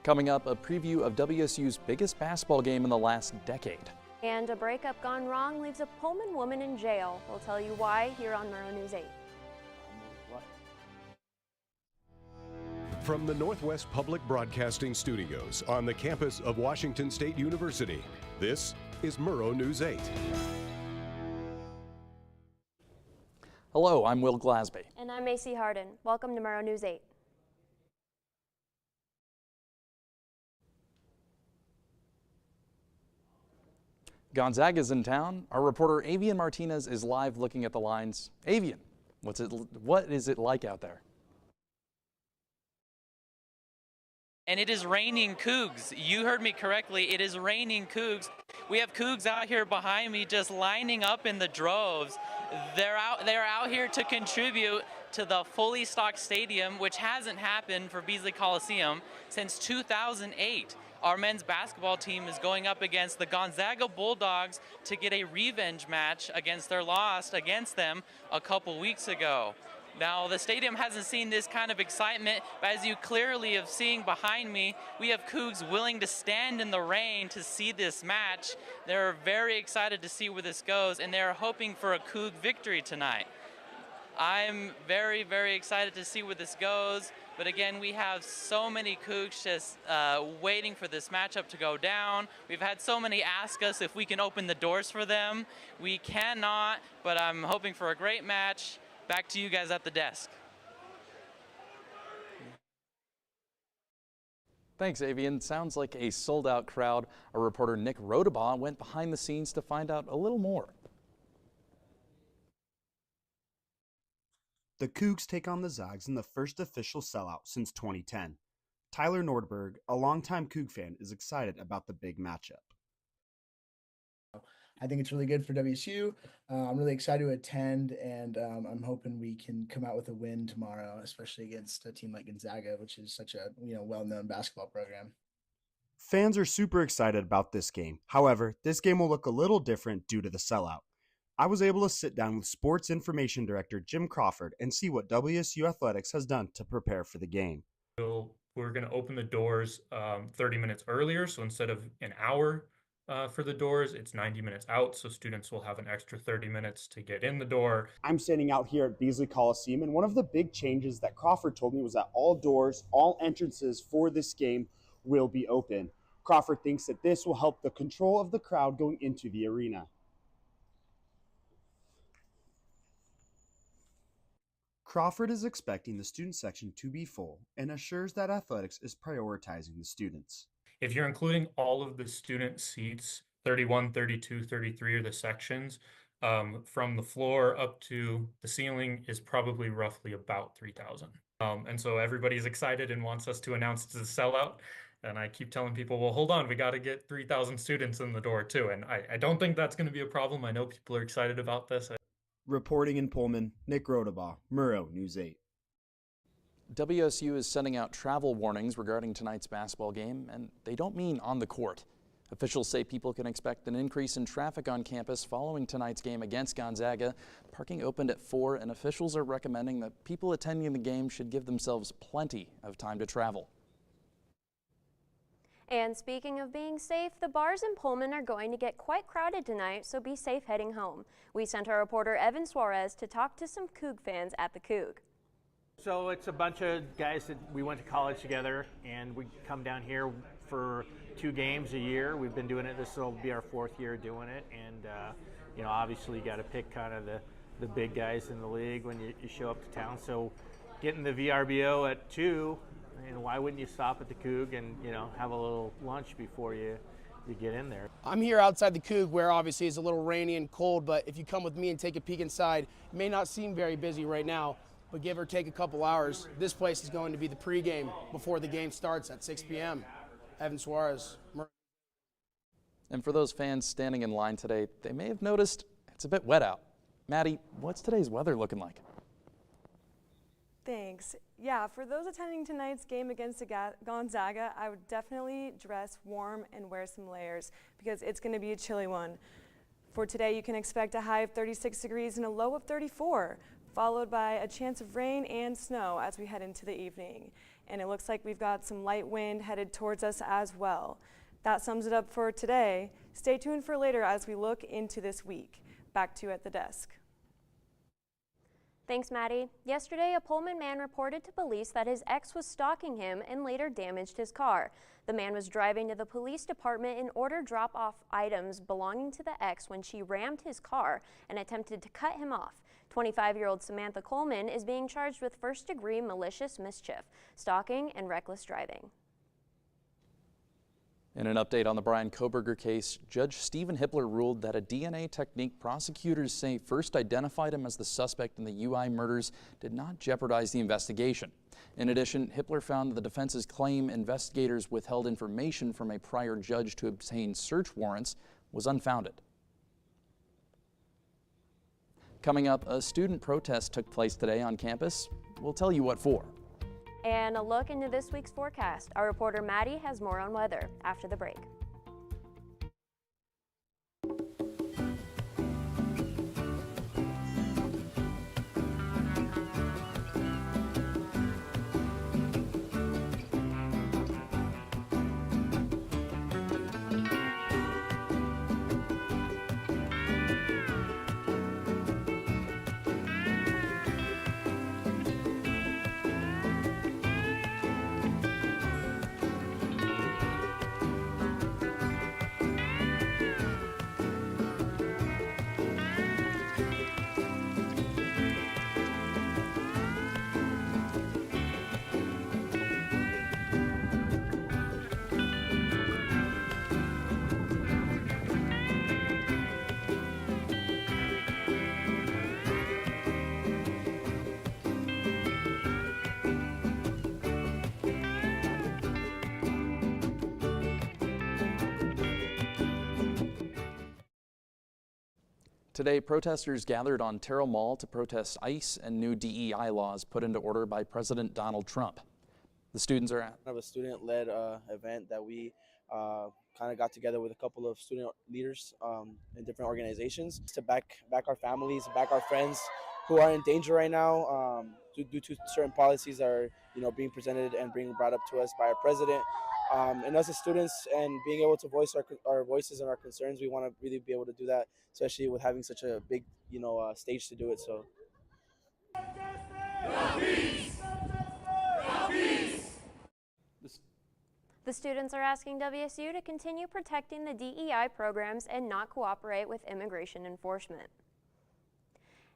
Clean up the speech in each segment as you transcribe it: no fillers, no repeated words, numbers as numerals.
Coming up, a preview of WSU's biggest basketball game in the last decade. And a breakup gone wrong leaves a Pullman woman in jail. We'll tell you why here on Murrow News 8. From the Northwest Public Broadcasting Studios on the campus of Washington State University, this is Murrow News 8. Hello, I'm Will Glasby. And I'm Macy Harden. Welcome to Murrow News 8. Gonzaga's in town. Our reporter Avian Martinez is live looking at the lines. Avian, what is it like out there? And it is raining Cougs. You heard me correctly. It is raining Cougs. We have Cougs out here behind me just lining up in the droves. They're out here to contribute to the fully stocked stadium, which hasn't happened for Beasley Coliseum since 2008. Our men's basketball team is going up against the Gonzaga Bulldogs to get a revenge match against their loss against them a couple weeks ago. Now, the stadium hasn't seen this kind of excitement, but as you clearly have seen behind me, we have Cougs willing to stand in the rain to see this match. They're very excited to see where this goes, and they're hoping for a Coug victory tonight. I'm very, very excited to see where this goes, but again, we have so many Cougs just waiting for this matchup to go down. We've had so many ask us if we can open the doors for them. We cannot, but I'm hoping for a great match. Back to you guys at the desk. Thanks, Avian. Sounds like a sold-out crowd. Our reporter Nick Rodabaugh went behind the scenes to find out a little more. The Cougs take on the Zags in the first official sellout since 2010. Tyler Nordberg, a longtime Coug fan, is excited about the big matchup. I think it's really good for WSU. I'm really excited to attend, and I'm hoping we can come out with a win tomorrow, especially against a team like Gonzaga, which is such a well-known basketball program. Fans are super excited about this game. However, this game will look a little different due to the sellout. I was able to sit down with Sports Information Director Jim Crawford and see what WSU Athletics has done to prepare for the game. We're going to open the doors 30 minutes earlier, so instead of an hour for the doors, it's 90 minutes out, so students will have an extra 30 minutes to get in the door. I'm standing out here at Beasley Coliseum, and one of the big changes that Crawford told me was that all doors, all entrances for this game will be open. Crawford thinks that this will help the control of the crowd going into the arena. Crawford is expecting the student section to be full and assures that athletics is prioritizing the students. If you're including all of the student seats, 31, 32, 33 are the sections, from the floor up to the ceiling is probably roughly about 3,000. And so everybody's excited and wants us to announce it's a sellout. And I keep telling people, well, hold on, we got to get 3,000 students in the door too. And I don't think that's going to be a problem. I know people are excited about this. Reporting in Pullman, Nick Rodabaugh, Murrow News 8. WSU is sending out travel warnings regarding tonight's basketball game, and they don't mean on the court. Officials say people can expect an increase in traffic on campus following tonight's game against Gonzaga. Parking opened at 4, and officials are recommending that people attending the game should give themselves plenty of time to travel. And speaking of being safe, the bars in Pullman are going to get quite crowded tonight, so be safe heading home. We sent our reporter Evan Suarez to talk to some Coug fans at the Coug. So it's a bunch of guys that we went to college together, and we come down here for 2 games a year. We've been doing it. This will be our 4th year doing it, and obviously you got to pick kind of the big guys in the league when you show up to town. So getting the VRBO at 2. And why wouldn't you stop at the Coug and have a little lunch before you get in there? I'm here outside the Coug, where obviously it's a little rainy and cold, but if you come with me and take a peek inside, it may not seem very busy right now, but give or take a couple hours, this place is going to be the pregame before the game starts at 6 p.m. Evan Suarez. And for those fans standing in line today, they may have noticed it's a bit wet out. Maddie, what's today's weather looking like? Thanks. Yeah, for those attending tonight's game against Gonzaga, I would definitely dress warm and wear some layers because it's going to be a chilly one. For today, you can expect a high of 36 degrees and a low of 34. followed by a chance of rain and snow as we head into the evening. And it looks like we've got some light wind headed towards us as well. That sums it up for today. Stay tuned for later as we look into this week. Back to you at the desk. Thanks, Maddie. Yesterday, a Pullman man reported to police that his ex was stalking him and later damaged his car. The man was driving to the police department in order to drop off items belonging to the ex when she rammed his car and attempted to cut him off. 25-year-old Samantha Coleman is being charged with first-degree malicious mischief, stalking, and reckless driving. In an update on the Brian Koberger case, Judge Stephen Hippler ruled that a DNA technique prosecutors say first identified him as the suspect in the UI murders did not jeopardize the investigation. In addition, Hippler found that the defense's claim investigators withheld information from a prior judge to obtain search warrants was unfounded. Coming up, a student protest took place today on campus. We'll tell you what for. And a look into this week's forecast. Our reporter Maddie has more on weather after the break. Today, protesters gathered on Terrell Mall to protest ICE and new DEI laws put into order by President Donald Trump. The students are at a student-led event that we kind of got together with a couple of student leaders in different organizations to back our families, back our friends who are in danger right now due to certain policies that are being presented and being brought up to us by our president. And us as students and being able to voice our voices and our concerns, we want to really be able to do that, especially with having such a big stage to do it. So. The students are asking WSU to continue protecting the DEI programs and not cooperate with immigration enforcement.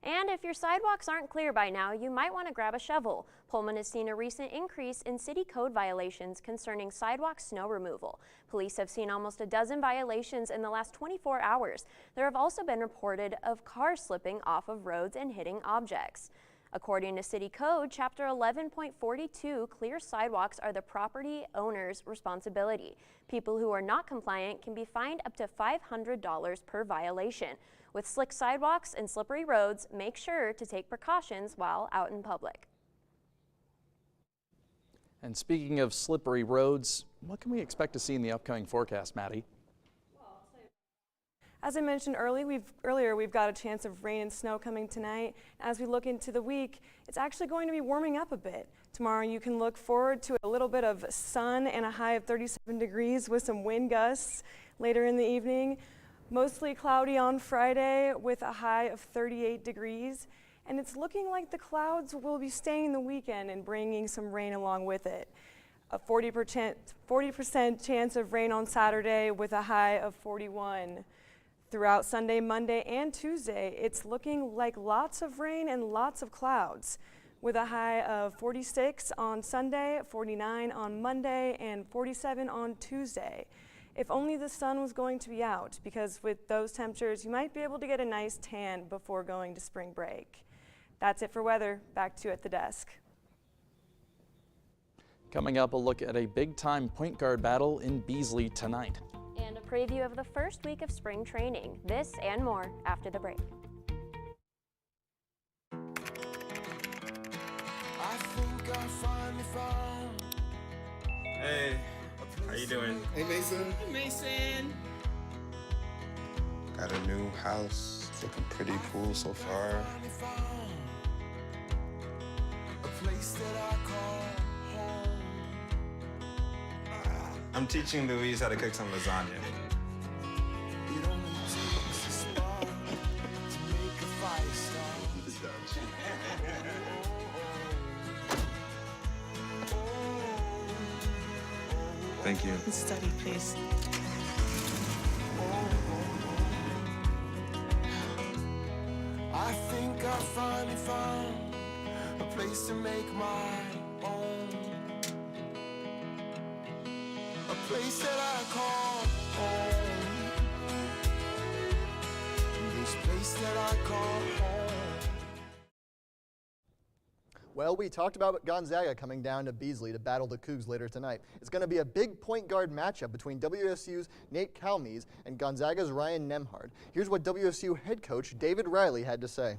And if your sidewalks aren't clear by now, you might want to grab a shovel. Pullman has seen a recent increase in city code violations concerning sidewalk snow removal. Police have seen almost a dozen violations in the last 24 hours. There have also been reported of cars slipping off of roads and hitting objects. According to City Code, Chapter 11.42, clear sidewalks are the property owner's responsibility. People who are not compliant can be fined up to $500 per violation. With slick sidewalks and slippery roads, make sure to take precautions while out in public. And speaking of slippery roads, what can we expect to see in the upcoming forecast, Maddie? As I mentioned earlier, we've got a chance of rain and snow coming tonight. As we look into the week, it's actually going to be warming up a bit. Tomorrow you can look forward to a little bit of sun and a high of 37 degrees with some wind gusts later in the evening. Mostly cloudy on Friday with a high of 38 degrees. And it's looking like the clouds will be staying the weekend and bringing some rain along with it. A 40% chance of rain on Saturday with a high of 41. Throughout Sunday, Monday, and Tuesday, it's looking like lots of rain and lots of clouds, with a high of 46 on Sunday, 49 on Monday, and 47 on Tuesday. If only the sun was going to be out, because with those temperatures, you might be able to get a nice tan before going to spring break. That's it for weather. Back to you at the desk. Coming up, a look at a big-time point guard battle in Beasley tonight. And a preview of the first week of spring training. This and more after the break. Hey, how you doing? Hey, Mason. Hey, Mason. Got a new house. It's looking pretty cool so far. I'm teaching Louise how to cook some lasagna. Thank you. Study, please. I think I finally found a place to make my own. A place that I call home. This place that I call home. Well, we talked about Gonzaga coming down to Beasley to battle the Cougs later tonight. It's going to be a big point guard matchup between WSU's Nate Calmes and Gonzaga's Ryan Nemhard. Here's what WSU head coach David Riley had to say.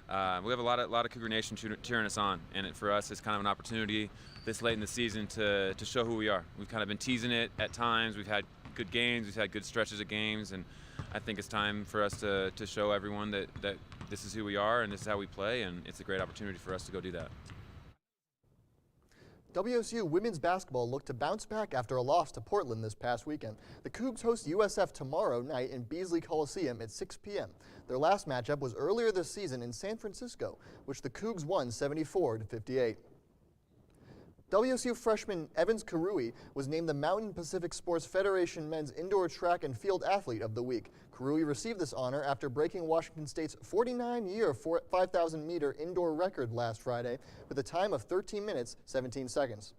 We have a lot of Cougar Nation cheering us on, and for us, it's kind of an opportunity this late in the season to show who we are. We've kind of been teasing it at times. We've had good games. We've had good stretches of games, and I think it's time for us to show everyone that this is who we are and this is how we play, and it's a great opportunity for us to go do that. WSU women's basketball looked to bounce back after a loss to Portland this past weekend. The Cougs host USF tomorrow night in Beasley Coliseum at 6 p.m. Their last matchup was earlier this season in San Francisco, which the Cougs won 74-58. WSU freshman Evans Karui was named the Mountain Pacific Sports Federation Men's Indoor Track and Field Athlete of the Week. Karui received this honor after breaking Washington State's 49-year 5,000-meter indoor record last Friday with a time of 13 minutes, 17 seconds.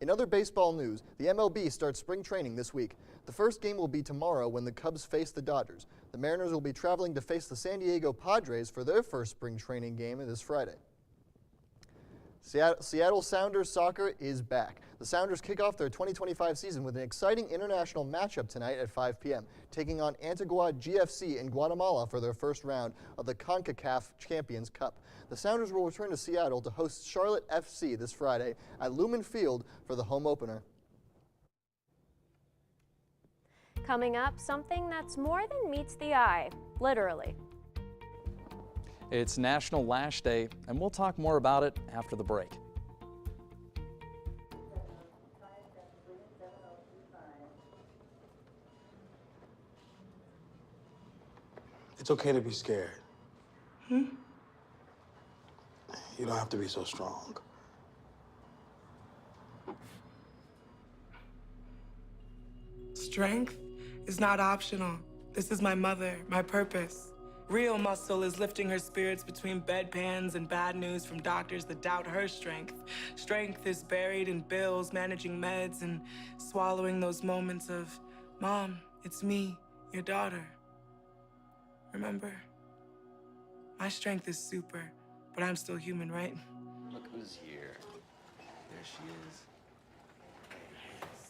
In other baseball news, the MLB starts spring training this week. The first game will be tomorrow when the Cubs face the Dodgers. The Mariners will be traveling to face the San Diego Padres for their first spring training game this Friday. Seattle Sounders soccer is back. The Sounders kick off their 2025 season with an exciting international matchup tonight at 5 p.m., taking on Antigua GFC in Guatemala for their first round of the CONCACAF Champions Cup. The Sounders will return to Seattle to host Charlotte FC this Friday at Lumen Field for the home opener. Coming up, something that's more than meets the eye, literally. It's National Lash Day, and we'll talk more about it after the break. It's okay to be scared. You don't have to be so strong. Strength is not optional. This is my mother, my purpose. Real muscle is lifting her spirits between bedpans and bad news from doctors that doubt her strength. Strength is buried in bills, managing meds, and swallowing those moments of, Mom, it's me, your daughter. Remember? My strength is super, but I'm still human, right? Look who's here. There she is.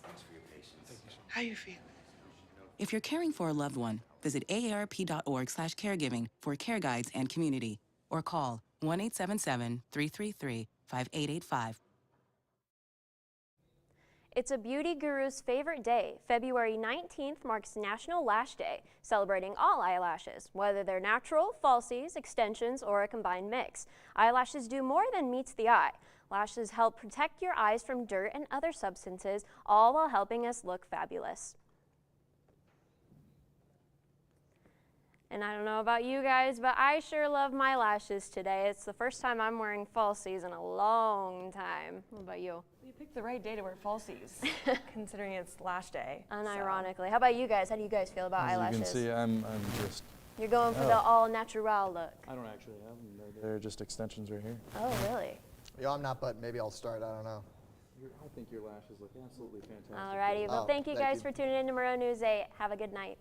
Thanks for your patience. How you feel? If you're caring for a loved one, visit aarp.org/caregiving for care guides and community, or call 1-877-333-5885. It's a beauty guru's favorite day. February 19th marks National Lash Day, celebrating all eyelashes, whether they're natural, falsies, extensions, or a combined mix. Eyelashes do more than meets the eye. Lashes help protect your eyes from dirt and other substances, all while helping us look fabulous. And I don't know about you guys, but I sure love my lashes today. It's the first time I'm wearing falsies in a long time. What about you? You picked the right day to wear falsies, considering it's lash day. Unironically. How about you guys? How do you guys feel about eyelashes? As you can see, I'm just... You're going for the all-natural look. I don't actually have them. They're just extensions right here. Oh, really? Yeah, I'm not, but maybe I'll start. I don't know. I think your lashes look absolutely fantastic. All righty. Well, thank you guys for tuning in to Murrow News 8. Have a good night.